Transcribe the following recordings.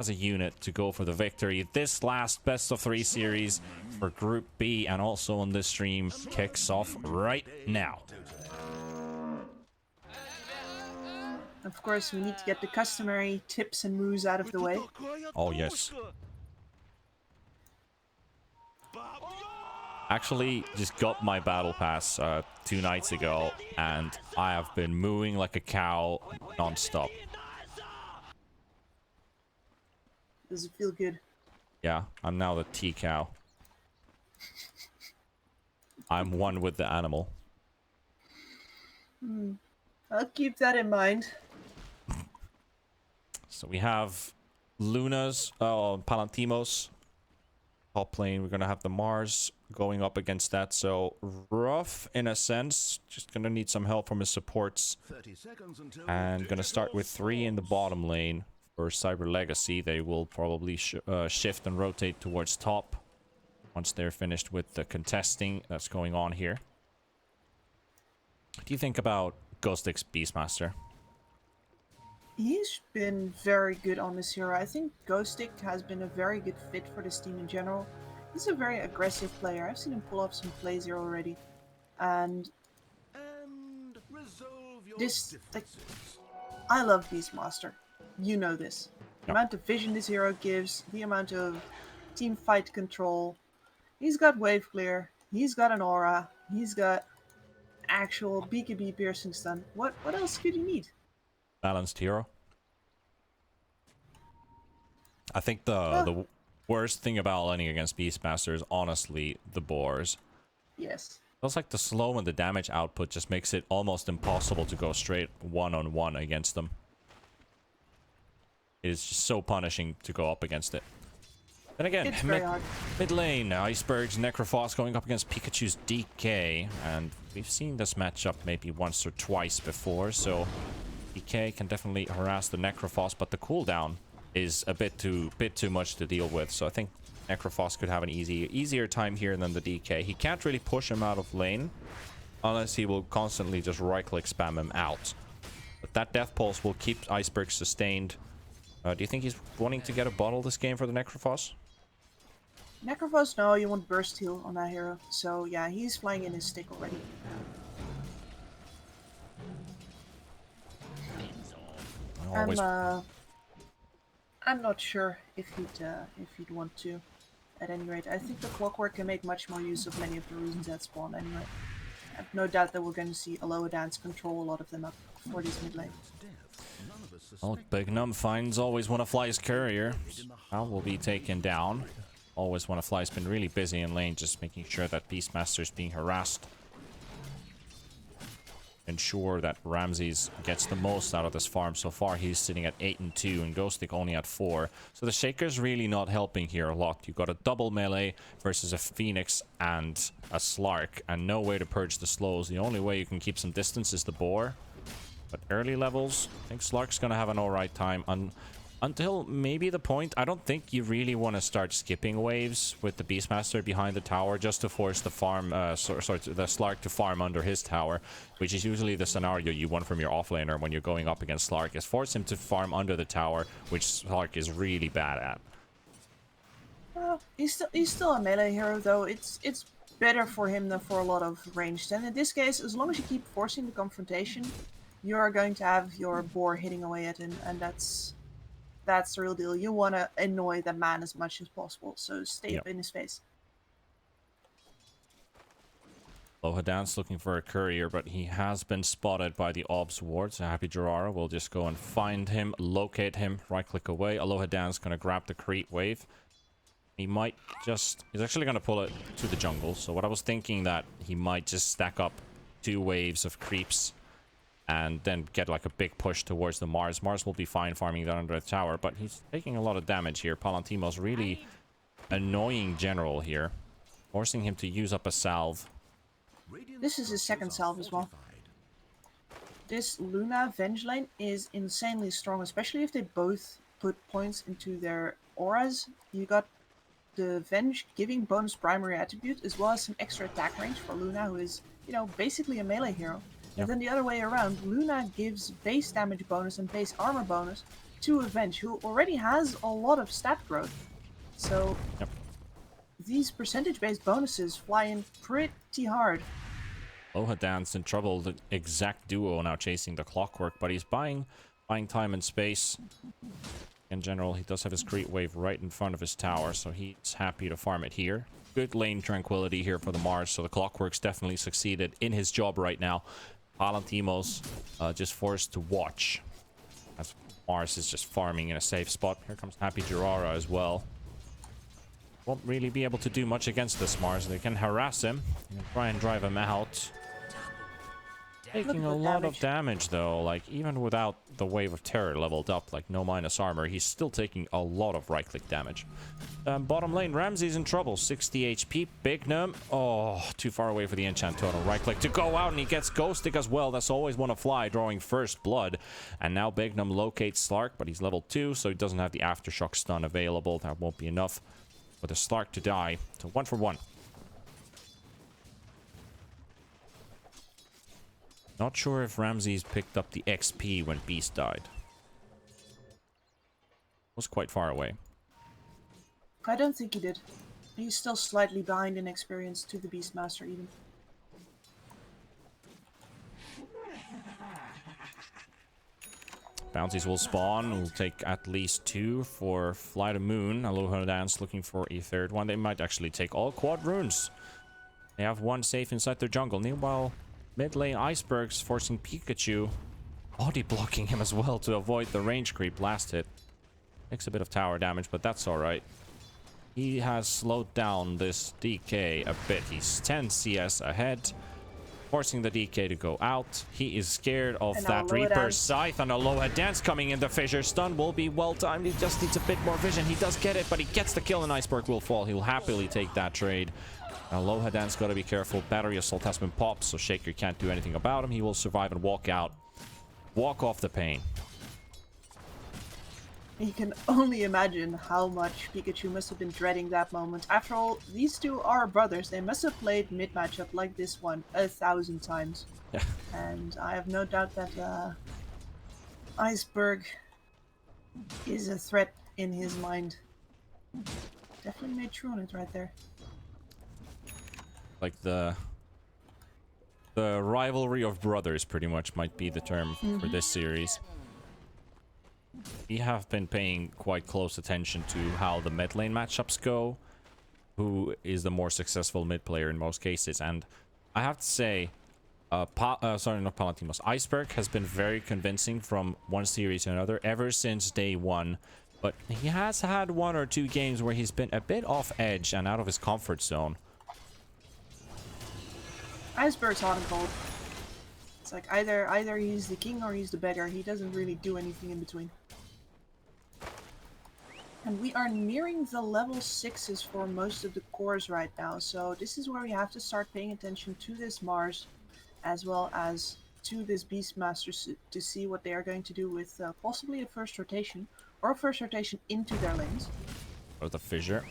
as a unit to go for the victory. This last best of 3 series for Group B and also on this stream kicks off right now. Of course, we need to get the customary tips and moves out of the way. Oh, yes. Actually, just got my battle pass 2 nights ago, and I have been mooing like a cow non-stop. Does it feel good? Yeah, I'm now the T-cow. I'm one with the animal. I'll keep that in mind. So we have Luna's, Palantimos. Top lane, we're gonna have the Mars going up against that. So rough in a sense. Just gonna need some help from his supports. And gonna start with 3 in the bottom lane for Cyber Legacy. They will probably shift and rotate towards top once they're finished with the contesting that's going on here. What do you think about Ghostix Beastmaster? He's been very good on this hero. I think Ghostic has been a very good fit for this team in general. He's a very aggressive player. I've seen him pull off some plays here already. And this, like, I love Beastmaster. You know this. The amount of vision this hero gives, the amount of team fight control. He's got wave clear. He's got an aura. He's got actual BKB piercing stun. What else could you need? Balanced hero. I think the worst thing about laning against Beastmaster is honestly the boars. Yes. Feels like the slow and the damage output just makes it almost impossible to go straight one-on-one against them. It is just so punishing to go up against it. Then again, mid lane, Iceberg's Necrophos going up against Pikachu's DK, and we've seen this matchup maybe once or twice before, so DK can definitely harass the Necrophos, but the cooldown is a bit too much to deal with, so I think Necrophos could have an easier time here than the DK. He can't really push him out of lane unless he will constantly just right-click spam him out. But that Death Pulse will keep Iceberg sustained. Do you think he's wanting to get a bottle this game for the Necrophos? Necrophos, no, you want burst heal on that hero. So yeah, he's flying in his stick already. I'm not sure if he'd want to. At any rate, I think the Clockwork can make much more use of many of the reasons that spawn anyway. I have no doubt that we're going to see Aloha Dance control a lot of them up for this mid lane. Well, Big Num finds Always Wanna Fly's courier. Al will be taken down. Always Wanna Fly's been really busy in lane, just making sure that Beastmaster's being harassed. Ensure that Ramses gets the most out of this farm. So far, he's sitting at 8 and 2, and Ghostic only at 4. So the Shaker's really not helping here a lot. You've got a double melee versus a Phoenix and a Slark, and no way to purge the slows. The only way you can keep some distance is the Boar. But early levels, I think Slark's gonna have an alright time until maybe the point. I don't think you really want to start skipping waves with the Beastmaster behind the tower just to force the farm, the Slark to farm under his tower, which is usually the scenario you want from your offlaner when you're going up against Slark, is force him to farm under the tower, which Slark is really bad at. Well, he's still a melee hero though. It's better for him than for a lot of ranged. And in this case, as long as you keep forcing the confrontation, you are going to have your boar hitting away at him, and that's the real deal. You want to annoy the man as much as possible, so stay up in his face. Aloha Dance looking for a courier, but he has been spotted by the Obs ward, so Happy Gerara will just go and find him, locate him, right-click away. Aloha Dance going to grab the creep wave. He might just... He's actually going to pull it to the jungle, so what I was thinking that he might just stack up 2 waves of creeps and then get like a big push towards the Mars. Mars will be fine farming that under the tower, but he's taking a lot of damage here. Palantimo's really annoying general here, forcing him to use up a salve. This is his second salve as well. This Luna Venge lane is insanely strong, especially if they both put points into their auras. You got the Venge giving bonus primary attribute as well as some extra attack range for Luna, who is, you know, basically a melee hero. And then the other way around, Luna gives base damage bonus and base armor bonus, to Avenge, who already has a lot of stat growth. So Yep. these percentage-based bonuses fly in pretty hard. Lohadan's in trouble. The exact duo now chasing the clockwork, but he's buying time and space. In general, he does have his creep wave right in front of his tower, so he's happy to farm it here. Good lane tranquility here for the Mars, so the clockwork's definitely succeeded in his job right now. Palantimos just forced to watch as Mars is just farming in a safe spot. Here comes Happy Jirara as well. Won't really be able to do much against this Mars. They can harass him and try and drive him out. Taking a lot of damage though, like even without the wave of terror leveled up, like no minus armor, he's still taking a lot of right click damage. Bottom lane, Ramsey's in trouble, 60 HP. Bignum, oh, too far away for the enchant total. Right click to go out, and he gets ghostic as well. That's always one to fly, drawing first blood. And now Bignum locates Slark, but he's level 2, so he doesn't have the aftershock stun available. That won't be enough for the Slark to die. So 1 for 1. Not sure if Ramses picked up the XP when Beast died. Was quite far away. I don't think he did. He's still slightly behind in experience to the Beastmaster even. Bounties will spawn. We'll take at least 2 for FlyToMoon. Aloha Dance looking for a third one. They might actually take all quad runes. They have 1 safe inside their jungle. Meanwhile, mid lane Icebergs forcing Pikachu. Body blocking him as well to avoid the range creep last hit. Takes a bit of tower damage, but that's alright. He has slowed down this DK a bit. He's 10 CS ahead. Forcing the DK to go out. He is scared of and that Reaper Scythe, and Aloha Dance coming in. The Fissure stun will be well timed. He just needs a bit more vision. He does get it, but he gets the kill, and Iceberg will fall. He'll happily take that trade. Aloha Dance got to be careful. Battery Assault has been popped, so Shaker can't do anything about him. He will survive and walk out. Walk off the pain. You can only imagine how much Pikachu must have been dreading that moment. After all, these two are brothers. They must have played mid-matchup like this one 1,000 times. Yeah. And I have no doubt that Iceberg is a threat in his mind. Definitely made true on it right there. Like the rivalry of brothers pretty much might be the term for this series. We have been paying quite close attention to how the mid lane matchups go, who is the more successful mid player in most cases, and I have to say, sorry, not Palantimos, Iceberg has been very convincing from one series to another ever since day one, but he has had 1 or 2 games where he's been a bit off edge and out of his comfort zone. Iceberg's hot and cold. It's like either he's the king or he's the beggar. He doesn't really do anything in between. And we are nearing the level 6s for most of the cores right now, so this is where we have to start paying attention to this Mars, as well as to this Beastmaster to see what they are going to do with possibly a first rotation, or a first rotation into their lanes. Or the Fissure.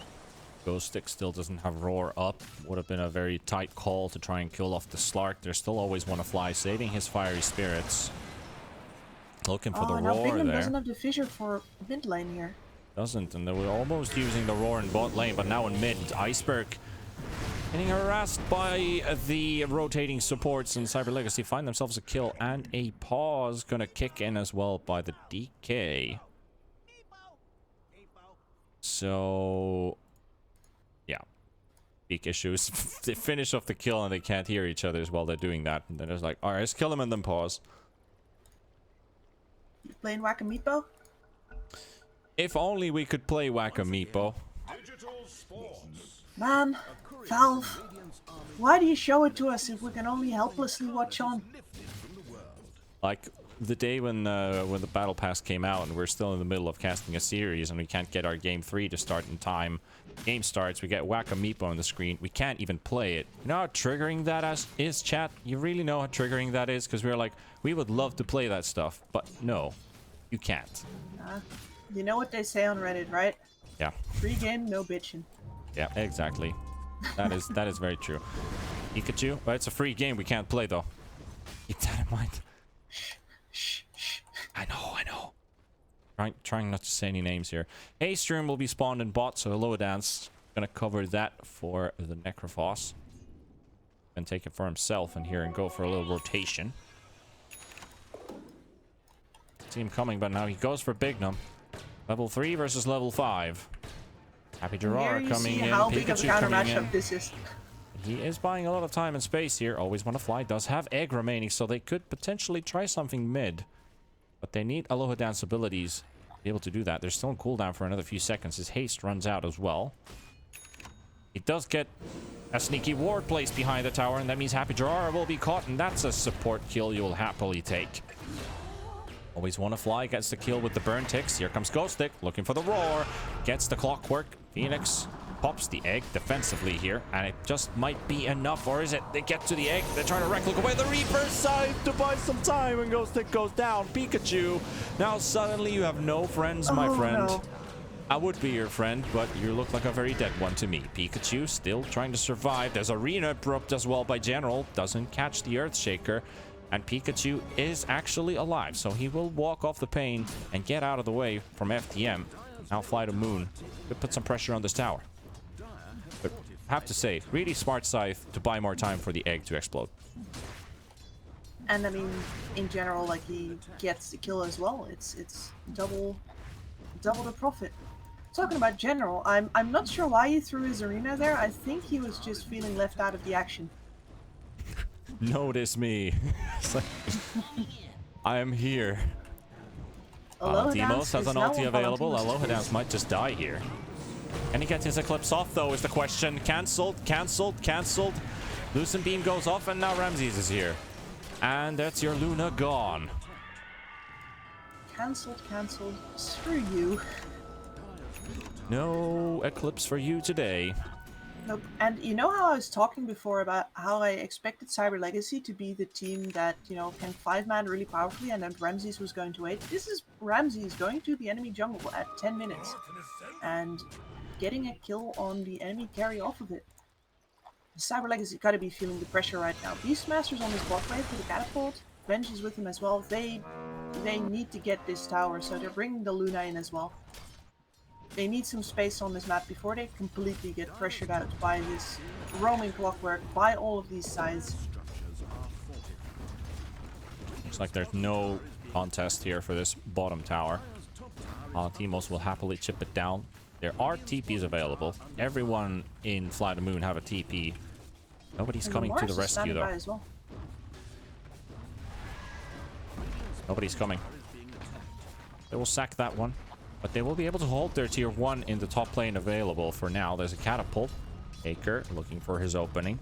Ghost Stick still doesn't have Roar up. Would have been a very tight call to try and kill off the Slark. There's still always one to fly, saving his fiery spirits. Looking for the now Roar Bignum there. doesn't have the Fissure for mid lane here. Doesn't, and they were almost using the Roar in bot lane, but now in mid, Iceberg getting harassed by the rotating supports, and Cyber Legacy find themselves a kill and a pause. Gonna kick in as well by the DK. So yeah, big issues. They finish off the kill and they can't hear each other while they're doing that, and then it's like, all right, let's kill them and then pause. You playing Whack-A-Meepo? If only we could play Whack-A-Meepo. Man, Valve, why do you show it to us if we can only helplessly watch on? Like the day when the battle pass came out and we're still in the middle of casting a series and we can't get our game 3 to start in time. Game starts, we get Whack-A-Meepo on the screen. We can't even play it. You know how triggering that is, chat? You really know how triggering that is? Because we're like, we would love to play that stuff, but no, you can't. You know what they say on Reddit, right? Yeah. Free game, no bitching. Yeah, exactly. That is very true. Pikachu, but it's a free game we can't play though. Keep that in mind. Shh, shh. I know. Trying not to say any names here. Haystream will be spawned in bot, so Aloha Dance gonna cover that for the Necrophos. And take it for himself in here and go for a little rotation. See him coming, but now he goes for Bignum. Level 3 versus level 5. Happy Gerard coming in. How big of a Pikachu counter coming matchup in. this is. He is buying a lot of time and space here. Always want to fly. Does have egg remaining, so they could potentially try something mid. But they need Aloha Dance abilities to be able to do that. They're still on cooldown for another few seconds. His haste runs out as well. He does get a sneaky ward placed behind the tower, and that means Happy Gerard will be caught, and that's a support kill you'll happily take. Always want to fly, gets the kill with the burn ticks. Here comes Ghostic, looking for the roar. Gets the clockwork. Phoenix pops the egg defensively here, and it just might be enough, or is it? They get to the egg, they're trying to wreck, look away, the Reaper's side to buy some time, and Ghostic goes down. Pikachu, now suddenly you have no friends, my friend. No. I would be your friend, but you look like a very dead one to me. Pikachu still trying to survive. There's Arena abrupt as well by General. Doesn't catch the Earthshaker. And Pikachu is actually alive, so he will walk off the pain and get out of the way from FTM. Now FlyToMoon could put some pressure on this tower. But I have to say, really smart Scythe to buy more time for the egg to explode. And I mean, in general, like, he gets the kill as well. It's double the profit. Talking about General, I'm not sure why he threw his Arena there. I think he was just feeling left out of the action. Notice me. I am here. Aloha Timos Dance has is an now ulti on available. Valentino's Aloha face. Dance might just die here. Can he get his Eclipse off, though, is the question. Cancelled, cancelled, cancelled. Lucent Beam goes off, and now Ramses is here. And that's your Luna gone. Cancelled. Screw you. No Eclipse for you today. Nope. And you know how I was talking before about how I expected Cyber Legacy to be the team that, you know, can 5-man really powerfully, and then Ramses was going to 8. This is Ramses going to the enemy jungle at 10 minutes and getting a kill on the enemy carry off of it. Cyber Legacy gotta be feeling the pressure right now. Beastmaster's on his bot wave with a catapult. Benji is with him as well. They need to get this tower, so they're bringing the Luna in as well. They need some space on this map before they completely get pressured out by this roaming clockwork, by all of these sides. Looks like there's no contest here for this bottom tower. Timos will happily chip it down. There are TPs available. Everyone in FlyToMoon have a TP. Nobody's And coming to Mars the is standing rescue, by though. as well. Nobody's coming. They will sack that one. But they will be able to hold their tier 1 in the top lane available for now. There's a catapult. Aker looking for his opening.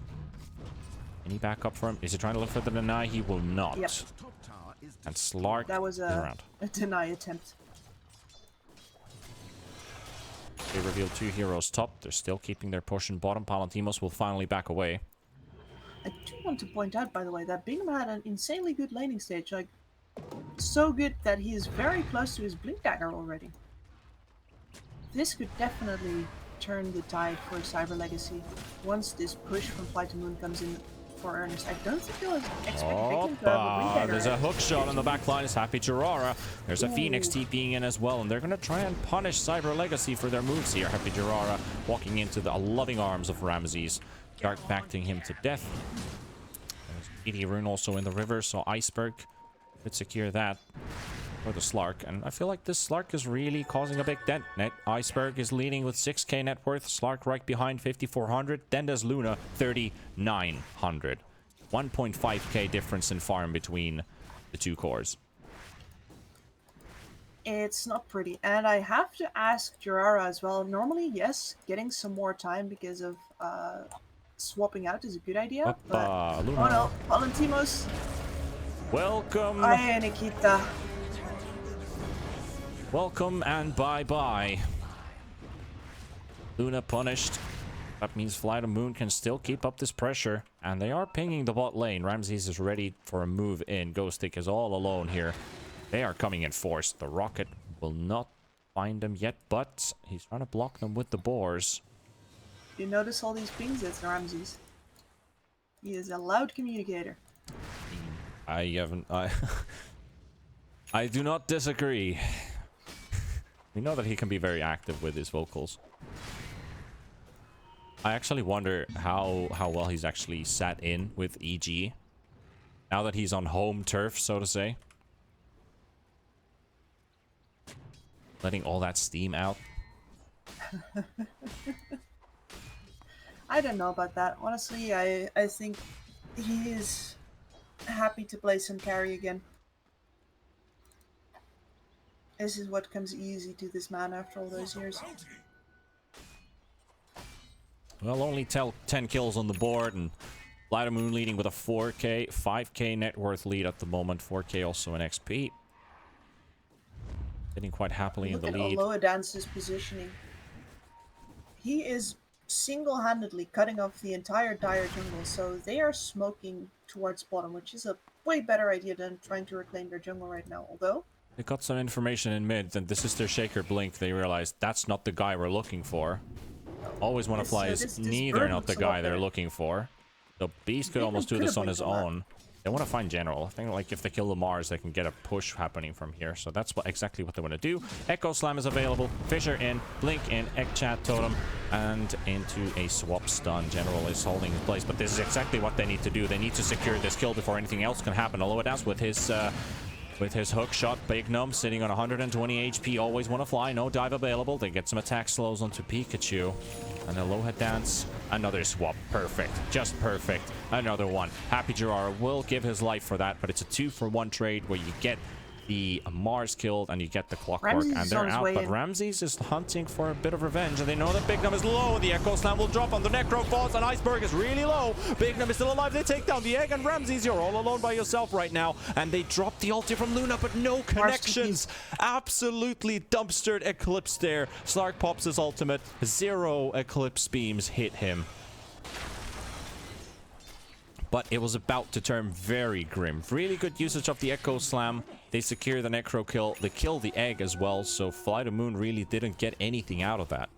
Any backup for him? Is he trying to look for the deny? He will not. Yep. And Slark That was is around. a deny attempt. They reveal 2 heroes top. They're still keeping their push in bottom. Palantimos will finally back away. I do want to point out, by the way, that Bingham had an insanely good laning stage. Like, so good that he is very close to his Blink Dagger already. This could definitely turn the tide for Cyber Legacy once this push from FlyToMoon comes in for earnest. I don't think they'll expect Bingham to have a Blink Dagger. There's a hook shot on the back line. It's Happy Gerara. There's a Ooh. Phoenix TPing in as well, and they're going to try and punish Cyber Legacy for their moves here. Happy Gerara walking into the loving arms of Ramses. Dark backing him to death. There's ED Rune also in the river, so Iceberg could secure that for the Slark. And I feel like this Slark is really causing a big dent. Iceberg is leading with 6k net worth. Slark right behind 5400. Then there's Luna 3900. 1.5k difference in farm between the two cores. It's not pretty. And I have to ask Gerara as well. Normally, yes, getting some more time because of swapping out is a good idea. But, Luna. oh no, Valentimos. Welcome. Aye, Nikita. Welcome and bye-bye. Luna punished. That means FlyToMoon can still keep up this pressure. And they are pinging the bot lane. Ramses is ready for a move in. Ghostic is all alone here. They are coming in force. The rocket will not find them yet, but he's trying to block them with the boars. You notice all these pings? It's Ramses. He is a loud communicator. I do not disagree. We know that he can be very active with his vocals. I actually wonder how well he's actually sat in with EG. Now that he's on home turf, so to say. Letting all that steam out. I don't know about that. Honestly, I think he is happy to play some carry again. This is what comes easy to this man after all those years. Well, only 10 kills on the board, and FlyToMoon leading with a 4k, 5k net worth lead at the moment. 4k also in XP. Sitting quite happily in the lead. Look at Alohadance's positioning. He is single-handedly cutting off the entire Dire jungle, so they are smoking towards bottom, which is a way better idea than trying to reclaim their jungle right now, although... They got some information in mid, and this is their Shaker Blink. They realized that's not the guy we're looking for. Always want to fly is neither not the guy they're looking for. So Beast could almost do this on his own. They want to find General. I think like if they kill the Mars, they can get a push happening from here. So that's exactly what they want to do. Echo Slam is available. Fissure in, Blink in, Egg Chat Totem, and into a swap stun. General is holding his place, but this is exactly what they need to do. They need to secure this kill before anything else can happen. Alohadas with his hook shot. Big Num sitting on 120 HP. Always want to fly. No dive available. They get some attack slows onto Pikachu. And Aloha-Dance. Another swap. Perfect. Just perfect. Another one. Happy Jirara will give his life for that, but it's a 2-for-1 trade where you get the Mars killed and you get the Clockwork, and they're out. But Ramses is hunting for a bit of revenge, and they know that Big Num is low. The Echo Slam will drop on the Necro Falls, and Iceberg is really low. Big Num is still alive. They take down the Egg, and Ramses, you're all alone by yourself right now. And they drop the ulti from Luna, but no connections. Absolutely dumpstered Eclipse there. Slark pops his ultimate. 0 Eclipse beams hit him. But it was about to turn very grim. Really good usage of the Echo Slam. They secure the Necro kill. They kill the Egg as well. So FlyToMoon really didn't get anything out of that.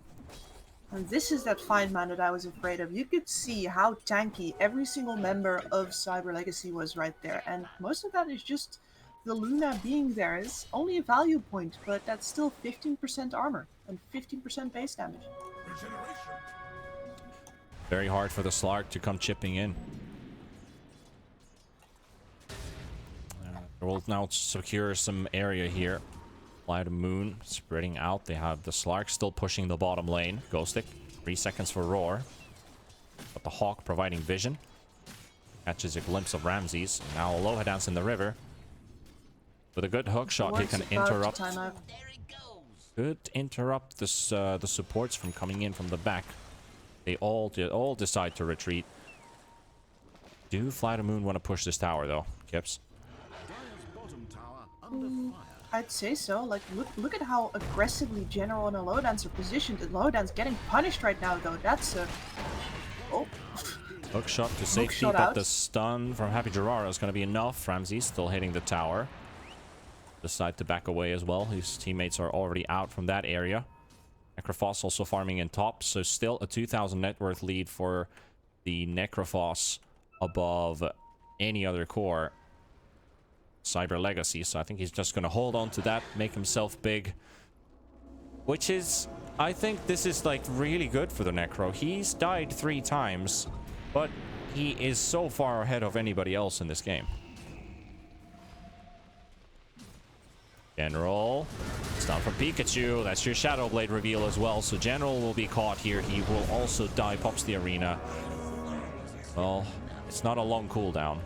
And this is that fine man that I was afraid of. You could see how tanky every single member of Cyber Legacy was right there. And most of that is just the Luna being there. It's only a value point, but that's still 15% armor and 15% base damage. Very hard for the Slark to come chipping in. We'll now secure some area here. FlyToMoon spreading out. They have the Slark still pushing the bottom lane. Ghostic, 3 seconds for Roar. But the Hawk providing vision. Catches a glimpse of Ramses. Now Aloha-Dance in the river. With a good hook shot, he can interrupt. Could interrupt this, the supports from coming in from the back. They all decide to retreat. Do FlyToMoon want to push this tower though, Kips? I'd say so. Like, look at how aggressively General and Aloha-Dance are positioned. Aloha-Dance getting punished right now, though. That's a... Oh. Hook shot to safety, but the stun from Happy Jirara is going to be enough. Ramsey still hitting the tower. Decide to back away as well. His teammates are already out from that area. Necrophos also farming in top, so still a 2,000 net worth lead for the Necrophos above any other core. Cyber Legacy, so I think he's just going to hold on to that, make himself big, which is, I think this is like really good for the Necro. He's died 3 times, but he is so far ahead of anybody else in this game. General, stun from Pikachu. That's your Shadow Blade reveal as well, so General will be caught here. He will also die, pops the arena. Well, it's not a long cooldown,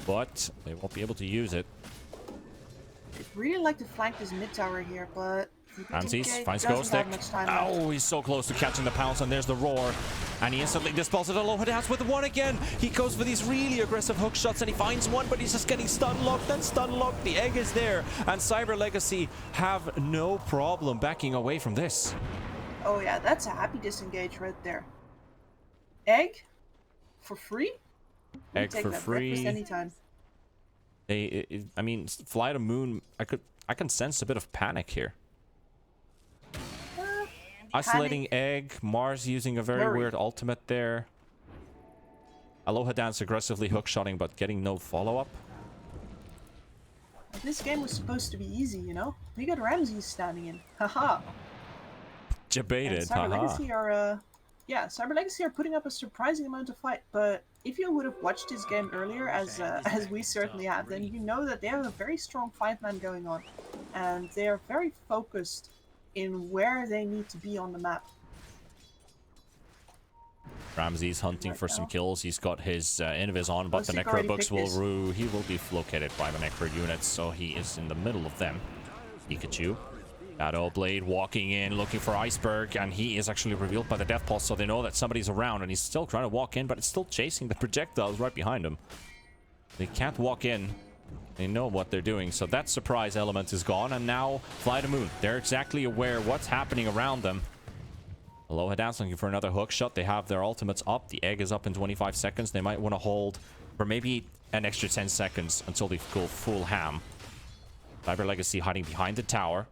but they won't be able to use it. I'd really like to flank this mid tower here, but Ramses finds Ghostic. Oh, he's so close to catching the pounce, and there's the roar. And he instantly dispels it. Aloha-Dance with one again. He goes for these really aggressive hook shots, and he finds one, but he's just getting stun locked. Then stun locked. The egg is there, and Cyber Legacy have no problem backing away from this. Oh yeah, that's a happy disengage right there. Egg for free? Egg for free. Anytime. I mean, FlyToMoon. I can sense a bit of panic here. Isolating Egg, Mars using a very weird ultimate there. Aloha-Dance aggressively hookshotting, but getting no follow-up. This game was supposed to be easy, you know? We got Ramses standing in. Haha. Debated, Cyber haha. Legacy are, yeah, Cyber Legacy are putting up a surprising amount of fight, but if you would have watched this game earlier, as we certainly have, then you know that they have a very strong 5-man going on, and they are very focused in where they need to be on the map. Ramses hunting for some kills. He's got his invis on, but the Ghostic already Necrobooks picked this. he will be located by the Necro units, so he is in the middle of them. Pikachu. Shadow Blade walking in, looking for Iceberg, and he is actually revealed by the Death Pulse, so they know that somebody's around, and he's still trying to walk in, but it's still chasing the projectiles right behind him. They can't walk in. They know what they're doing, so that surprise element is gone, and now FlyToMoon. They're exactly aware what's happening around them. Aloha Dance looking for another hook shot. They have their ultimates up. The egg is up in 25 seconds. They might want to hold for maybe an extra 10 seconds until they go full ham. Cyber Legacy hiding behind the tower.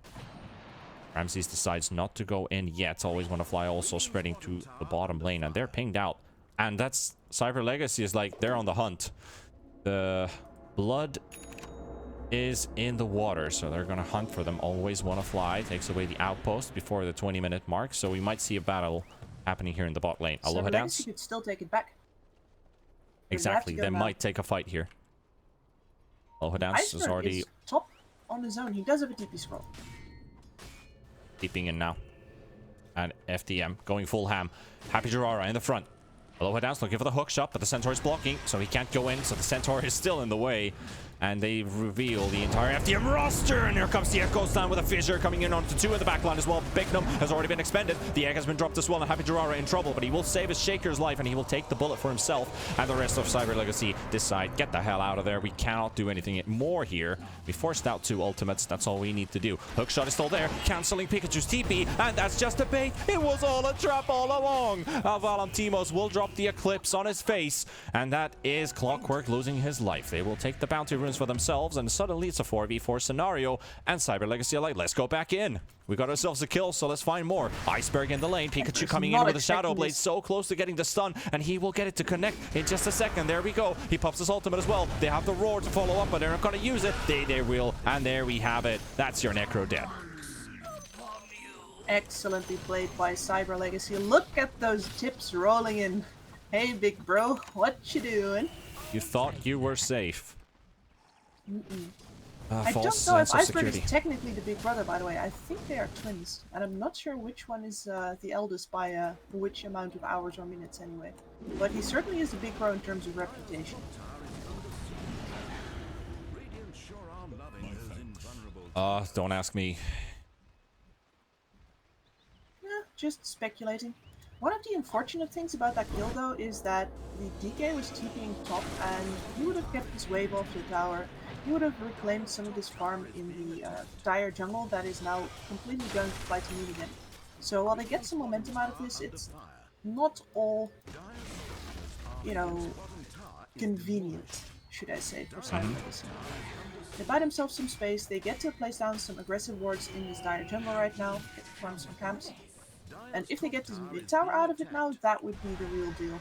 Ramses decides not to go in yet. Always want to fly, also spreading to the bottom lane, and they're pinged out. And that's Cyber Legacy is like they're on the hunt. The blood is in the water, so they're gonna hunt for them. Always want to fly. Takes away the outpost before the 20-minute mark, so we might see a battle happening here in the bot lane. Aloha Cyber Dance. Legacy could still take it back. Exactly, they might take a fight here. Aloha Dance is Iceberg already is top on his own. He does have a TP scroll. deeping in now. And FDM going full ham. Happy Jirara in the front. Aloha Dance looking for the hook shot, but the Centaur is blocking, so he can't go in, so the Centaur is still in the way. And they reveal the entire FDM roster, and here comes the Echoes down with a fissure coming in onto 2 in the backline as well. Bignum has already been expended. The egg has been dropped as well, and Happy Jirara in trouble, but he will save his Shaker's life, and he will take the bullet for himself. And the rest of Cyber Legacy decide, get the hell out of there. We cannot do anything more here. We forced out 2 ultimates. That's all we need to do. Hookshot is still there, canceling Pikachu's TP, and that's just a bait. It was all a trap all along. Valentimos will drop the Eclipse on his face, and that is Clockwork losing his life. They will take the bounty runes for themselves, and suddenly it's a 4v4 scenario, and Cyber Legacy are like, let's go back in. We got ourselves a kill, so let's find more. Iceberg in the lane. Pikachu coming in with a Shadow Blade, so close to getting the stun, and he will get it to connect in just a second. There we go. He pops his ultimate as well. They have the Roar to follow up, but they're not going to use it. They will, and there we have it. That's your Necro dead. Excellently played by Cyber Legacy. Look at those tips rolling in. Hey, big bro, what you doing? You thought you were safe. I don't know if Iceberg is technically the big brother, by the way. I think they are twins, and I'm not sure which one is the eldest by which amount of hours or minutes anyway. But he certainly is the big bro in terms of reputation. Don't ask me. Just speculating. One of the unfortunate things about that kill, though, is that the DK was TPing top, and he would have kept his wave off the tower. He would have reclaimed some of this farm in the dire jungle that is now completely going to FlyToMoon again. So while they get some momentum out of this, it's not all, you know, convenient, should I say, for Cyber Legacy. They buy themselves some space, they get to place down some aggressive wards in this dire jungle right now, get to farm some camps. And if they get this mid tower out of it now, that would be the real deal.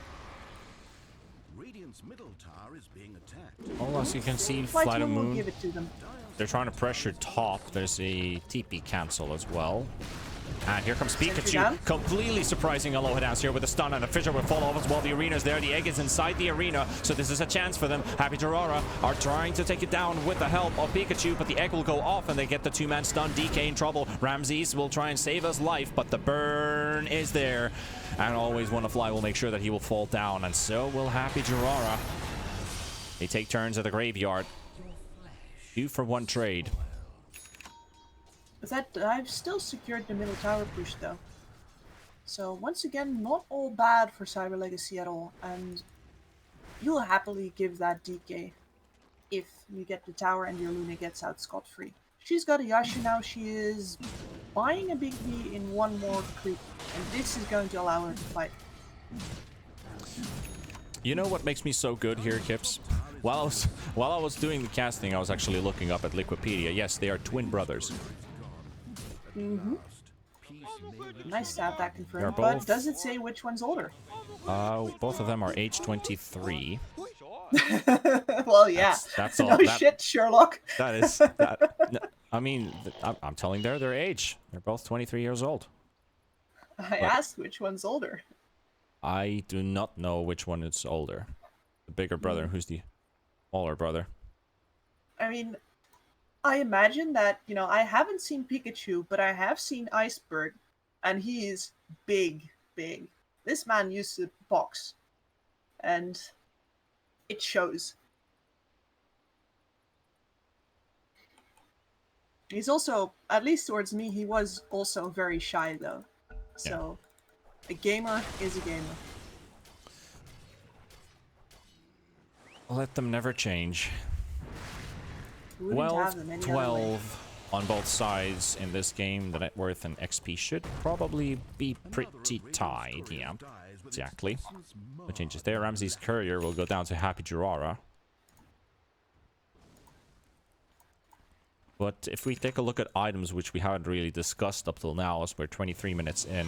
Radiant's middle tower is being attacked. Well, as you can see, FlyToMoon will FlyToMoon, give it to them. they're trying to pressure top. There's a TP cancel as well. And here comes Pikachu, completely surprising Aloha Dance here with a stun, and a Fissure will fall off as well. The arena's there, the egg is inside the arena, so this is a chance for them. Happy Jirara are trying to take it down with the help of Pikachu, but the egg will go off and they get the 2-man stun. DK in trouble. Ramses will try and save his life, but the burn is there. And Always Wanna Fly will make sure that he will fall down, and so will Happy Jirara. They take turns at the graveyard. 2 for 1 trade. But that I've still secured the middle tower push though. So once again, not all bad for Cyber Legacy at all, and you'll happily give that DK if you get the tower and your Luna gets out scot-free. She's got a Yasha now, she is buying a big V in 1 more creep, and this is going to allow her to fight. You know what makes me so good here, Kips? While I was doing the casting, I was actually looking up at Liquipedia. Yes, they are twin brothers. Nice to have that confirmed, They're but both- does it say which one's older? Both of them are age 23. Well, yeah. That's No all. shit, Sherlock. That is that. I mean, I'm telling their age. They're both 23 years old. I asked which one's older. I do not know which one is older. The bigger brother, who's the smaller brother? I mean, I imagine that, I haven't seen Pikachu, but I have seen Iceberg, and he is big, big. This man used to box, and it shows. He's also, at least towards me, he was also very shy, though. So, a gamer is a gamer. Let them never change. We wouldn't have them any other way. 12 on both sides in this game. The net worth and XP should probably be pretty tied. Yeah, exactly. No changes there. Ramsey's courier will go down to Happy Jirara. But if we take a look at items which we haven't really discussed up till now, as we're 23 minutes in.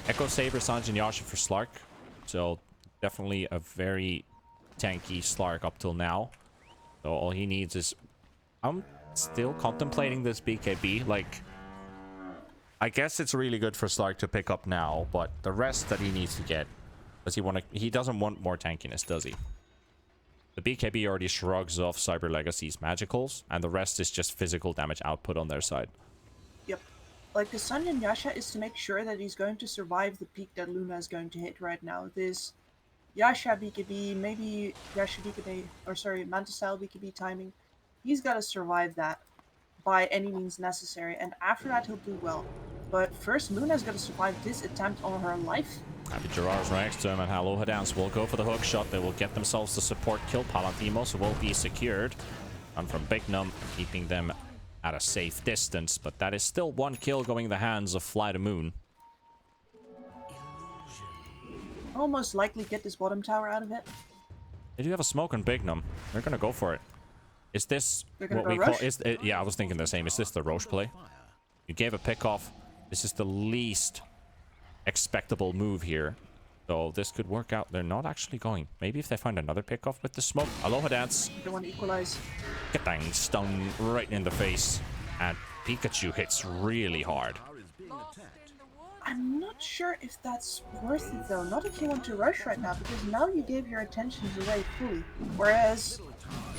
Echo Saber, Sanjin Yasha for Slark. So definitely a very tanky Slark up till now. So all he needs is... I'm still contemplating this BKB. Like, I guess it's really good for Slark to pick up now, but the rest that he needs to get... Does he doesn't want more tankiness, does he? The BKB already shrugs off Cyber Legacy's magicals, and the rest is just physical damage output on their side. Yep. Like, the Sanjin Yasha is to make sure that he's going to survive the peak that Luna is going to hit right now. This Yasha BKB, maybe Yasha BKB, or sorry, Manta Style BKB timing. He's got to survive that by any means necessary, and after that he'll do well. But first, Luna's got to survive this attempt on her life. Happy Jirara's right next to him, and Aloha Dance will go for the hook shot. They will get themselves the support kill. Palantimos will be secured. And from Big Num, keeping them at a safe distance. But that is still one kill going in the hands of FlyToMoon. Almost likely get this bottom tower out of it. They do have a smoke on Big Num. They're going to go for it. Is this what we call... yeah, I was thinking the same. Is this the Roche play? You gave a pick off. This is the least expectable move here. So this could work out. They're not actually going. Maybe if they find another pick off with the smoke. Aloha Dance. Don't want to equalize. Getting stung right in the face. And Pikachu hits really hard. I'm not sure if that's worth it though. Not if you want to rush right now, because now you gave your attentions away fully. Whereas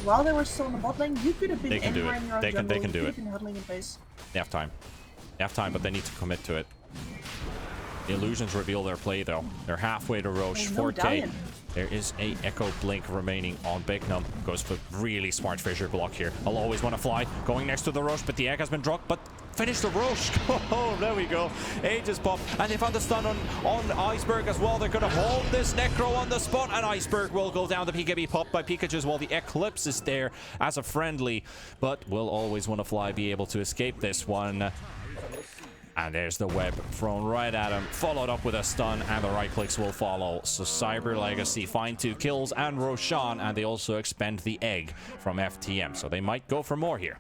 while they were still in the bot lane, you could have been anywhere in your own jungle. They can do it. You could have been huddling in base. They have time. They have time, but they need to commit to it. The illusions reveal their play, though. They're halfway to Roche. 4K. There is a Echo Blink remaining on Big Num. Goes for really smart Fissure block here. I'll always want to fly. Going next to the Roche, but the egg has been dropped. But finish the Roche. Oh, there we go. Aegis pop. And they found the stun on Iceberg as well. They're going to hold this Necro on the spot. And Iceberg will go down. The PKB pop by Pikachu as well. The Eclipse is there as a friendly. But will always want to fly, be able to escape this one. And there's the web thrown right at him, followed up with a stun, and the right clicks will follow. So Cyber Legacy find 2 kills and Roshan, and they also expend the egg from FTM. So they might go for more here.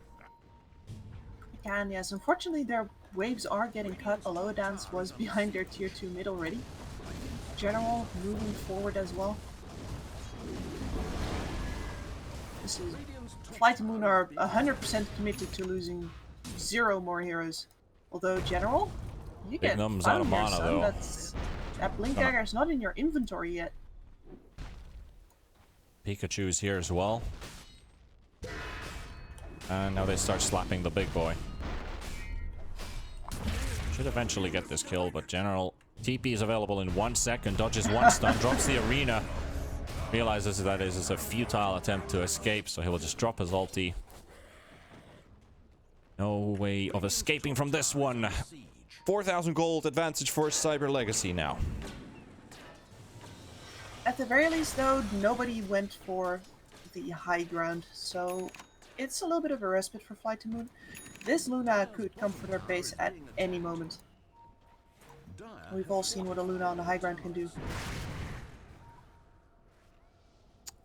They can, yes. Unfortunately, their waves are getting cut. Aloha Dance was behind their tier 2 mid already. General moving forward as well. This is... FlyToMoon are 100% committed to losing 0 more heroes. Although, General, you get Numb's out of mana, though. That Blink Dagger is not in your inventory yet. Pikachu's here as well. And now they start slapping the big boy. Should eventually get this kill, but General TP is available in 1 second. Dodges 1 stun, drops the arena. Realizes that is a futile attempt to escape, so he will just drop his ulti. No way of escaping from this one. 4,000 gold advantage for Cyber Legacy now. At the very least, though, nobody went for the high ground, so it's a little bit of a respite for FlyToMoon. This Luna could come for their base at any moment. We've all seen what a Luna on the high ground can do.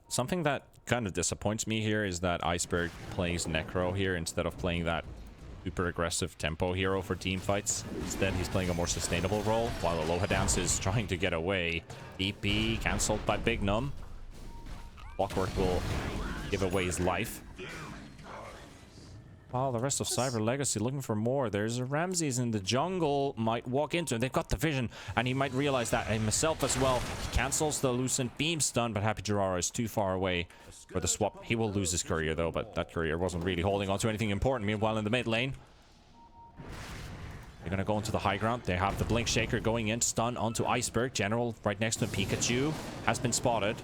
Something that kind of disappoints me here is that Iceberg plays Necro here instead of playing that super aggressive tempo hero for team fights. Instead, he's playing a more sustainable role, while Aloha Dance is trying to get away. DP cancelled by Big Num. Clockwork will give away his life. While the rest of Cyber Legacy looking for more. There's a Ramses in the jungle, might walk into him. They've got the vision, and he might realize that himself as well. He cancels the Lucent Beam stun, but Happy Jirara is too far away for the swap. He will lose his courier though, but that courier wasn't really holding on to anything important. Meanwhile, in the mid lane, they're gonna go into the high ground. They have the Blink Shaker going in, stun onto Iceberg. General right next to him. Pikachu has been spotted.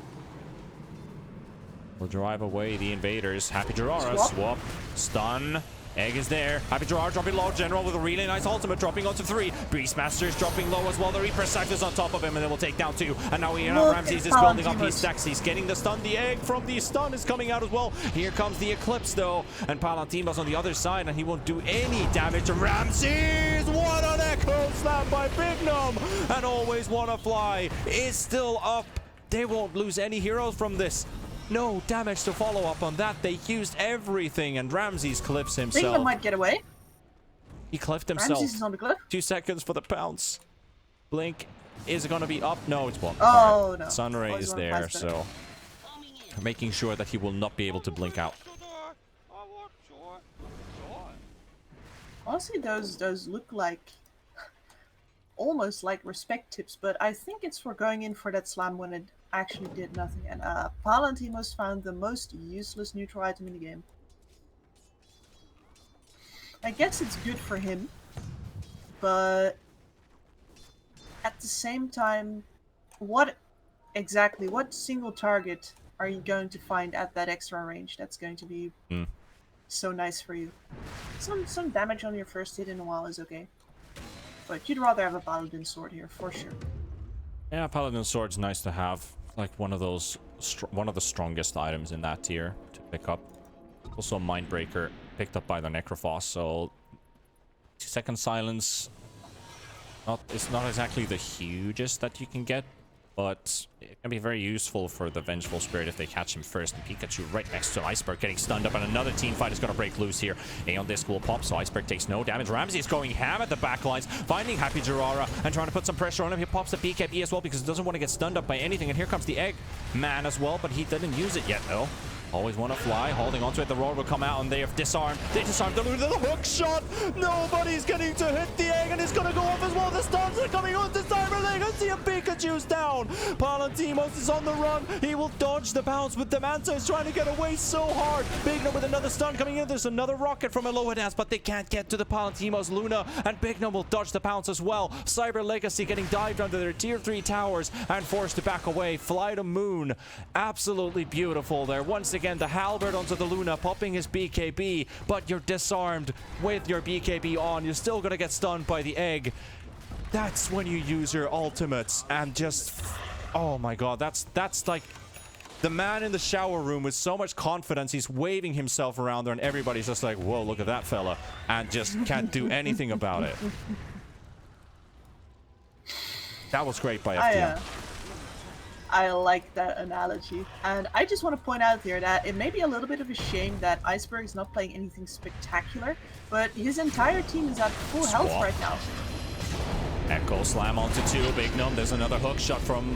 Will drive away the invaders. Happy Jirara, swap, stun. Egg is there. Happy Jirara dropping low. General with a really nice ultimate, dropping onto 3. Beastmaster's dropping low as well. The Reaper Cypher's on top of him, and they will take down 2. And now Ramses is building up his stacks. He's getting the stun. The egg from the stun is coming out as well. Here comes the Eclipse though, and Palantinos on the other side, and he won't do any damage to Ramses. What an echo slam by Bignum! And Always Wanna Fly is still up. They won't lose any heroes from this. No damage to follow up on that. They used everything, and Ramses clips himself. Bignum might get away. He clipped himself. Ramses is on the cliff. 2 seconds for the pounce. Blink is going to be up. No, it's blocked. Oh, no. Sunray is there, so making sure that he will not be able to blink out. Honestly, those look like almost like respect tips, but I think it's for going in for that slam when it actually did nothing. And Palantinos found the most useless neutral item in the game. I guess it's good for him, but at the same time, what single target are you going to find at that extra range that's going to be so nice for you? Some damage on your first hit in a while is okay, but you'd rather have a Paladin Sword here for sure. Yeah, Paladin Sword's nice to have. Like one of the strongest items in that tier to pick up. Also Mindbreaker picked up by the Necrophos, so 2-second silence. It's not exactly the hugest that you can get, but it can be very useful for the Vengeful Spirit if they catch him first. And Pikachu right next to Iceberg getting stunned up, and another team fight is going to break loose here. Aeon Disc will pop, so Iceberg takes no damage. Ramsey is going ham at the backlines, finding Happy Jirara and trying to put some pressure on him. He pops the BKB as well because he doesn't want to get stunned up by anything. And here comes the Egg Man as well, but he didn't use it yet though. Always Wanna Fly, holding onto it. The roar will come out, and they have disarmed. They disarmed the Luna. The hook shot. Nobody's getting to hit the Egg, and it's going to go off as well. The stuns are coming on to Cyber Legacy, and Pikachu's down. Palantimos is on the run. He will dodge the bounce, but Demanta is trying to get away so hard. Bignum with another stun coming in. There's another rocket from Aloha, but they can't get to the Palantimos Luna, and Bignum will dodge the bounce as well. Cyber Legacy getting dived under their tier 3 towers and forced to back away. FlyToMoon, absolutely beautiful there. Once again, the halberd onto the Luna, popping his BKB, but you're disarmed with your BKB on. You're still gonna get stunned by the Egg. That's when you use your ultimates, and just, oh my god, that's like the man in the shower room with so much confidence. He's waving himself around there, and everybody's just like, whoa, look at that fella, and just can't do anything about it. That was great by FTM. I like that analogy, and I just want to point out here that it may be a little bit of a shame that Iceberg is not playing anything spectacular, but his entire team is at full health right now. Echo Slam onto 2. Bignum, there's another hook shot from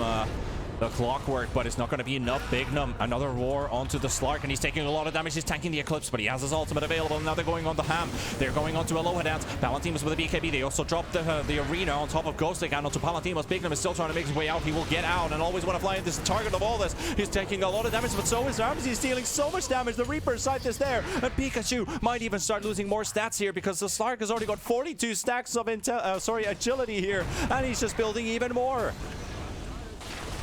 the Clockwork, but it's not going to be enough. Bignum, another roar onto the Slark, and he's taking a lot of damage. He's tanking the Eclipse, but he has his ultimate available. Now they're going on the ham. They're going on to Aloha Dance. Palantimos with a BKB. They also dropped the arena on top of Ghostic and onto Palantimos. Bignum is still trying to make his way out. He will get out, and Always Wanna Fly in this target of all this. He's taking a lot of damage, but so is Ramsey. He's dealing so much damage. The Reaper Scythe is there, and Pikachu might even start losing more stats here because the Slark has already got 42 stacks of agility here, and he's just building even more.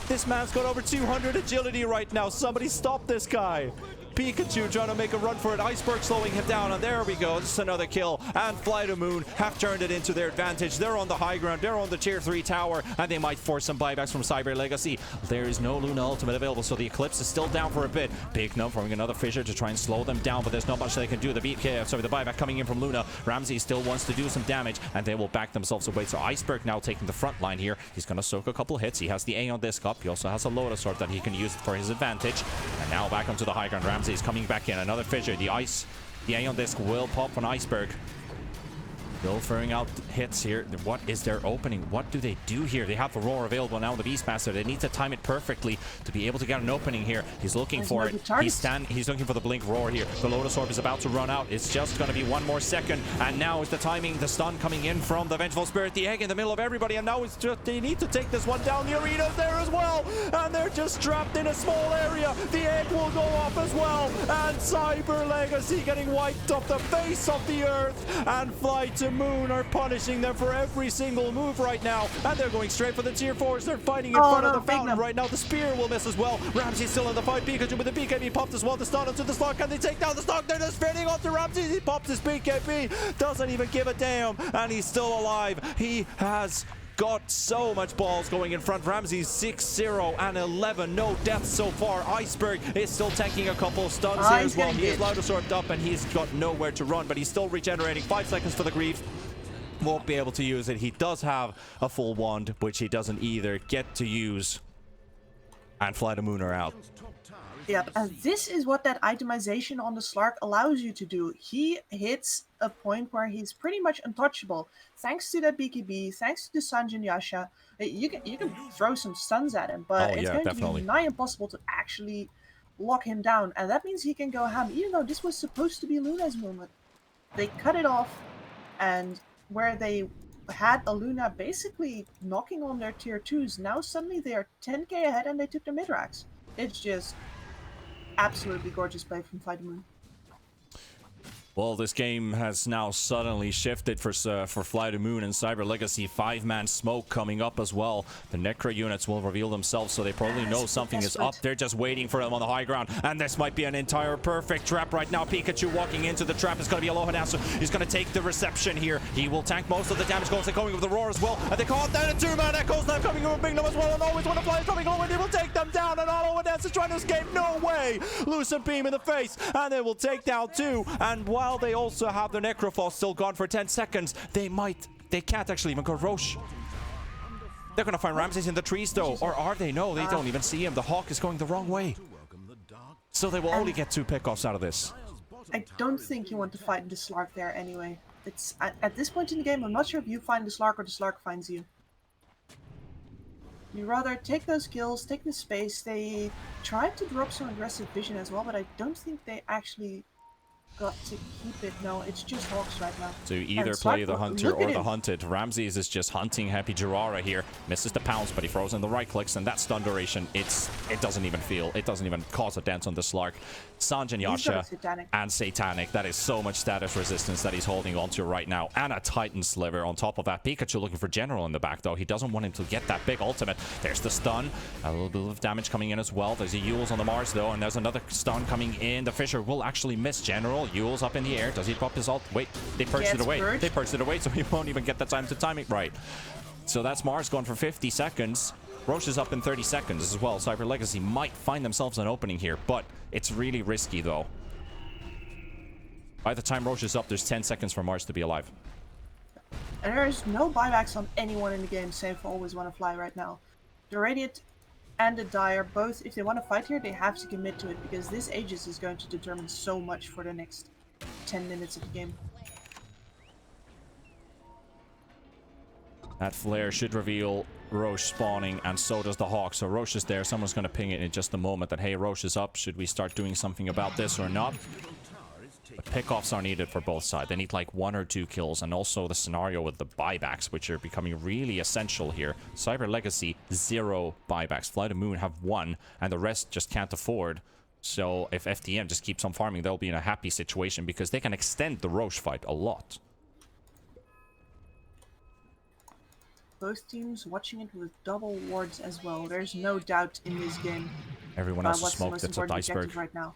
This man's got over 200 agility right now. Somebody stop this guy. Pikachu trying to make a run for it. Iceberg slowing him down, and there we go. This is another kill, and FlyToMoon have turned it into their advantage. They're on the high ground. They're on the tier 3 tower, and they might force some buybacks from Cyber Legacy. There is no Luna ultimate available, so the Eclipse is still down for a bit. Bignum throwing another fissure to try and slow them down, but there's not much they can do. The buyback coming in from Luna. Ramsey still wants to do some damage, and they will back themselves away. So Iceberg now taking the front line here. He's going to soak a couple hits. He has the Aeon Disc up. He also has a Lotus Sword that he can use for his advantage. And now back onto the high ground. Ramsey is coming back in. Another fissure. The Aeon Disc will pop on Iceberg. Still throwing out hits here. What is their opening? What do they do here? They have the roar available now on the Beastmaster. They need to time it perfectly to be able to get an opening here. He's looking for it. He's looking for the blink roar here. The Lotus Orb is about to run out. It's just going to be one more second. And now is the timing. The stun coming in from the Vengeful Spirit. The egg in the middle of everybody. And now it's just, they need to take this one down. The arena's there as well. And they're just trapped in a small area. The egg will go off as well. And Cyber Legacy getting wiped off the face of the earth. And FlyToMoon are punishing them for every single move right now. And they're going straight for the tier 4s. They're fighting in front of the fountain right now. The spear will miss as well. Ramsey's still in the fight. Pikachu with the BKB popped as well. The stun onto the stock. Can they take down the stock? They're just spinning onto Ramsey. He pops his BKB. Doesn't even give a damn. And he's still alive. He has got so much balls going in front. Ramsey's 6-0 and 11. No deaths so far. Iceberg is still tanking a couple of stuns here as well. He is Lotus Orbed up and he's got nowhere to run, but he's still regenerating. 5 seconds for the Greaves. Won't be able to use it. He does have a full wand, which he doesn't either get to use. And FlyToMoon are out. Yep, and this is what that itemization on the Slark allows you to do. He hits a point where he's pretty much untouchable. Thanks to that BKB, thanks to the Sanjin Yasha, you can throw some stuns at him, but it's going to be nigh impossible to actually lock him down. And that means he can go ham, even though this was supposed to be Luna's moment. They cut it off, and where they had a Luna basically knocking on their tier 2s, now suddenly they are 10k ahead and they took the mid-racks. It's just absolutely gorgeous play from FlyToMoon. Well, this game has now suddenly shifted for FlyToMoon and Cyber Legacy. 5-man smoke coming up as well. The Necro units will reveal themselves, so they probably know something is up. They're just waiting for them on the high ground. And this might be an entire perfect trap right now. Pikachu walking into the trap. It's going to be Aloha now, so he's going to take the reception here. He will tank most of the damage. They're going with the roar as well. And they caught down a 2-man Echoes now coming over Bingham as well. And always when the fly is coming over, they will take them down. And Aloha Dance is trying to escape. No way! Lucent Beam in the face. And they will take down 2. And while they also have the Necrophos still gone for 10 seconds, they can't actually even go Roche. They're gonna find Ramses in the trees though, or are they? No, they don't even see him. The Hawk is going the wrong way. So they will only get 2 pickoffs out of this. I don't think you want to fight the Slark there anyway. It's at this point in the game, I'm not sure if you find the Slark or the Slark finds you. You rather take those kills, take the space. They tried to drop some aggressive vision as well, but I don't think they actually got to keep it. No, it's just Hawks right now. So you either play the hunter or the hunted. Ramses is just hunting Happy Jirara here. Misses the pounce, but he throws in the right clicks, and that stun duration, it doesn't even feel, it doesn't even cause a dent on the Slark. Sanjin Yasha and Satanic. That is so much status resistance that he's holding onto right now. And a Titan Sliver on top of that. Pikachu looking for General in the back, though. He doesn't want him to get that big ultimate. There's the stun. A little bit of damage coming in as well. There's a Yules on the Mars, though, and there's another stun coming in. The Fisher will actually miss General. Yules up in the air. Does he pop his ult? Wait, they purged it away. They purged it away, so he won't even get the time to time it right. So that's Mars going for 50 seconds. Roche is up in 30 seconds as well. Cyber Legacy might find themselves an opening here, but it's really risky, though. By the time Roche is up, there's 10 seconds for Mars to be alive. And there's no buybacks on anyone in the game, save for Always Wanna Fly right now. The Radiant and the Dire, both, if they want to fight here, they have to commit to it, because this Aegis is going to determine so much for the next 10 minutes of the game. That flare should reveal Roche spawning, and so does the Hawk. So Roche is there. Someone's going to ping it in just a moment that, hey, Roche is up. Should we start doing something about this or not? But pickoffs are needed for both sides. They need like 1 or 2 kills, and also the scenario with the buybacks, which are becoming really essential here. Cyber Legacy, 0 buybacks. FlyToMoon have 1, and the rest just can't afford. So if FDM just keeps on farming, they'll be in a happy situation because they can extend the Roche fight a lot. Both teams watching it with double wards as well. There's no doubt in this game. Everyone else is smoked. That's an iceberg. Right now.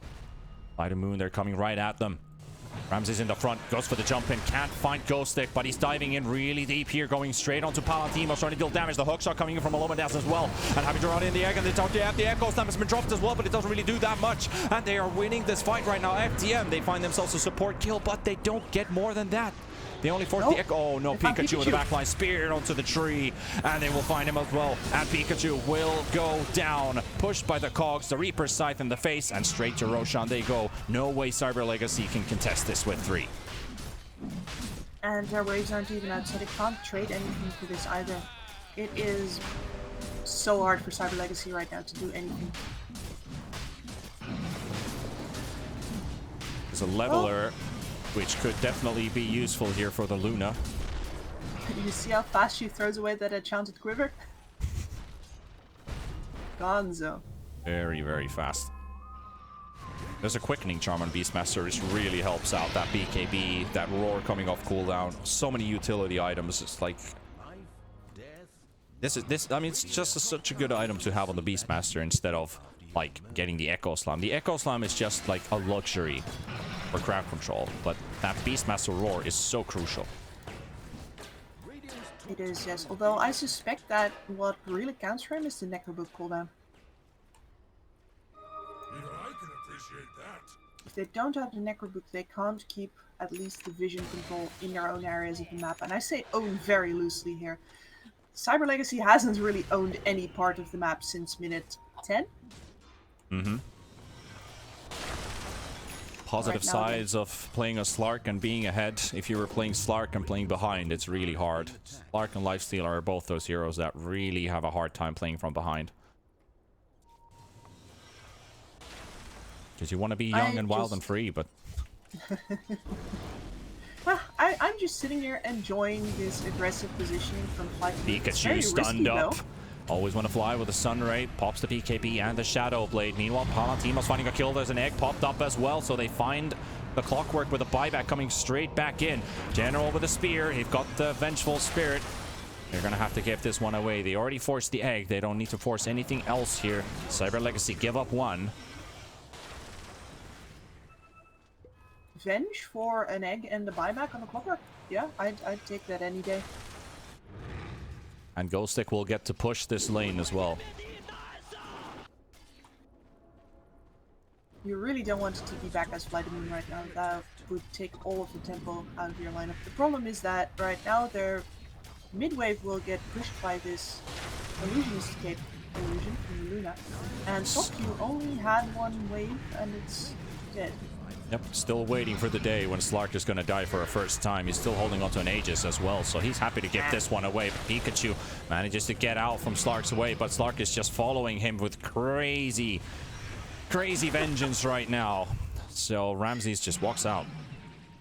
FlyToMoon, they're coming right at them. Ramses in the front, goes for the jump in, can't find Ghost Stick, but he's diving in really deep here, going straight onto Palatimo, trying to deal damage. The hook shot coming in from Alomandas as well, and having to run in the egg, and they talk to the Echo Slam has been dropped as well, but it doesn't really do that much, and they are winning this fight right now. FTM, they find themselves a support kill, but they don't get more than that. They only force the Echo. Oh no, Pikachu in the backline, speared onto the tree, and they will find him as well. And Pikachu will go down, pushed by the Cogs, the Reaper's Scythe in the face, and straight to Roshan they go. No way Cyber Legacy can contest this with 3. And their waves aren't even out, so they can't trade anything for this either. It is so hard for Cyber Legacy right now to do anything. There's a leveler, which could definitely be useful here for the Luna. You see how fast she throws away that enchanted quiver? Gonzo. Very, very fast. There's a quickening charm on Beastmaster, which really helps out. That BKB, that roar coming off cooldown. So many utility items. It's like this. I mean, it's just such a good item to have on the Beastmaster instead of like getting the Echo Slam. The Echo Slam is just like a luxury for crowd control, but that Beastmaster roar is so crucial. It is, yes. Although I suspect that what really counts for him is the Necrobook cooldown. Even I can appreciate that. If they don't have the Necrobook, they can't keep at least the vision control in their own areas of the map. And I say own very loosely here. Cyber Legacy hasn't really owned any part of the map since minute 10. Mm-hmm. Positive sides of playing a Slark and being ahead. If you were playing Slark and playing behind, it's really hard. Slark and Lifestealer are both those heroes that really have a hard time playing from behind. Because you want to be young and wild and free, but... Well, I'm just sitting here enjoying this aggressive positioning from FlyToMoon. Pikachu stunned up. Always want to fly with the Sun Ray. Pops the PKB and the Shadow Blade. Meanwhile, Palantimos finding a kill. There's an egg popped up as well. So they find the Clockwork with a buyback coming straight back in. General with a spear. They've got the Vengeful Spirit. They're going to have to give this one away. They already forced the egg. They don't need to force anything else here. Cyber Legacy give up one. Venge for an egg and the buyback on the Clockwork? Yeah, I'd take that any day. And Ghostic will get to push this lane as well. You really don't want to be back as FlyToMoon right now. That would take all of the tempo out of your lineup. The problem is that right now their mid-wave will get pushed by this Illusionist Cape illusion from Luna. And Tokyo only had one wave and it's dead. Yep, still waiting for the day when Slark is going to die for a first time. He's still holding onto an Aegis as well, so he's happy to give this one away. But Pikachu manages to get out from Slark's way, but Slark is just following him with crazy vengeance right now. So Ramses just walks out.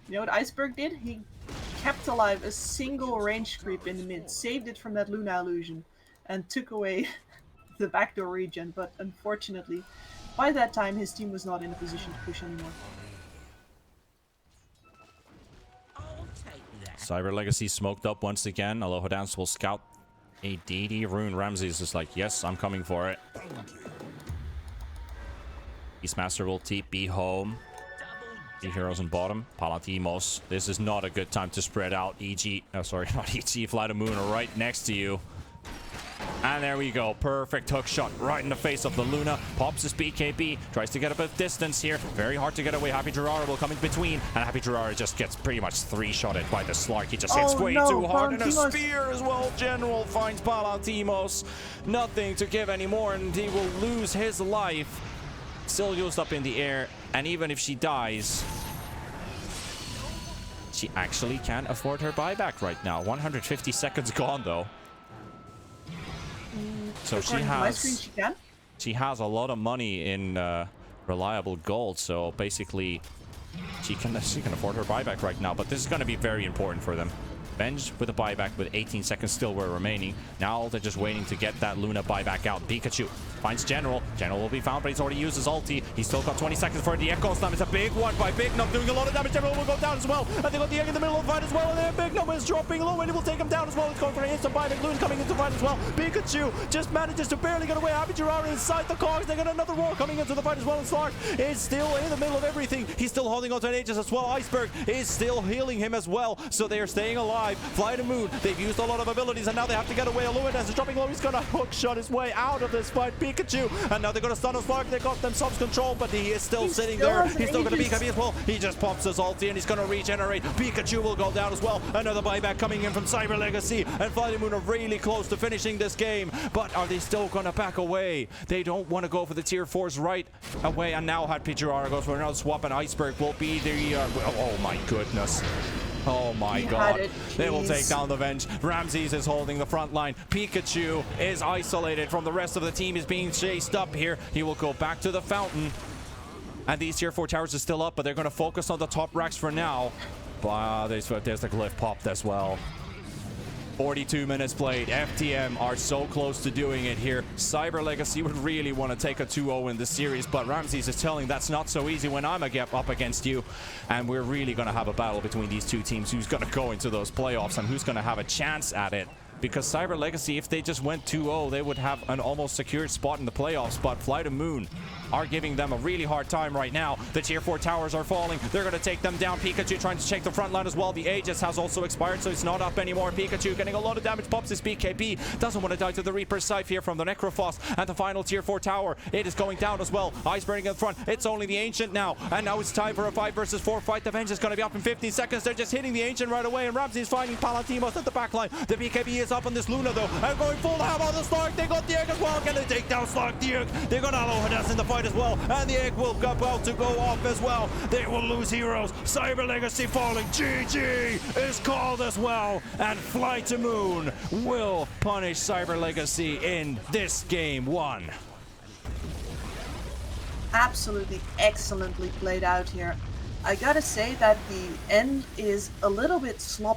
You know what Iceberg did? He kept alive a single range creep in the mid, saved it from that Luna illusion, and took away the backdoor regen. But unfortunately, by that time, his team was not in a position to push anymore. Cyber Legacy smoked up once again. Aloha Dance will scout a DD rune. Ramses is like, yes, I'm coming for it. Beastmaster will TP home. The heroes in bottom. Palantimos. This is not a good time to spread out. EG, sorry, not EG, FlyToMoon are right next to you. And there we go. Perfect hook shot right in the face of the Luna. Pops his BKB. Tries to get a bit of distance here. Very hard to get away. Happy Gerara will come in between. And Happy Gerara just gets pretty much three-shotted by the Slark. He just hits way too hard. And a spear as well. General finds Palantimos. Nothing to give anymore. And he will lose his life. Still used up in the air. And even if she dies, she actually can't afford her buyback right now. 150 seconds gone, though. So she has a lot of money in reliable gold, so basically she can afford her buyback right now, but this is going to be very important for them. Venge with a buyback with 18 seconds still were remaining. Now they're just waiting to get that Luna buyback out. Pikachu finds General. General will be found, but he's already used his ulti. He's still got 20 seconds for the Echo Slam. It's a big one by Big Num, doing a lot of damage. General will go down as well. And they got the egg in the middle of the fight as well. And then Big Num is dropping low, and he will take him down as well. It's going for an instant buyback. Luna coming into the fight as well. Pikachu just manages to barely get away. Happy Gerara inside the cogs. They got another roar coming into the fight as well. And Slark is still in the middle of everything. He's still holding onto an Aegis as well. Iceberg is still healing him as well. So they are staying alive. FlyToMoon, they've used a lot of abilities, and now they have to get away. Aluminous is dropping low. He's gonna hook shot his way out of this fight. Pikachu, and now they're gonna stun us. Slark. They got themselves control, but he is still sitting there. He's still gonna be BKB as well. He just pops his ulti and he's gonna regenerate. Pikachu will go down as well. Another buyback coming in from Cyber Legacy, and FlyToMoon are really close to finishing this game. But are they still gonna back away? They don't want to go for the tier 4s right away. And now Happy Gerara goes for another swap, and Iceberg will be the oh my goodness. Oh my He god. had it. They will take Jeez. down the Venge. Ramses is holding the front line. Pikachu is isolated from the rest of the team. Is being chased up here. He will go back to the fountain. And these tier 4 towers are still up, but they're going to focus on the top racks for now. There's the glyph popped as well. 42 minutes played. FTM are so close to doing it here. Cyber Legacy would really want to take a 2-0 in this series, but Ramses is telling that's not so easy when I'm up against you. And we're really going to have a battle between these two teams. Who's going to go into those playoffs and who's going to have a chance at it? Because Cyber Legacy, if they just went 2-0, they would have an almost secured spot in the playoffs. But FlyToMoon are giving them a really hard time right now. The tier 4 towers are falling. They're going to take them down. Pikachu trying to check the front line as well. The Aegis has also expired, so it's not up anymore. Pikachu getting a lot of damage. Pops his BKB. Doesn't want to die to the Reaper's Scythe here from the Necrophos. And the final tier 4 tower, it is going down as well. Ice burning in front. It's only the Ancient now. And now it's time for a 5 versus 4 fight. The Venge is going to be up in 15 seconds. They're just hitting the Ancient right away. And Ramsey is finding Palatimos at the back line. The BKB is up on this Luna, though. And going full ham on the Slark. They got the egg as well. Can they take down Slark the egg? They got Aloe Hades in the fight as well. And the egg will go about to go off as well. They will lose heroes. Cyber Legacy falling. GG is called as well. And FlyToMoon will punish Cyber Legacy in this game 1. Absolutely excellently played out here. I gotta say that the end is a little bit sloppy.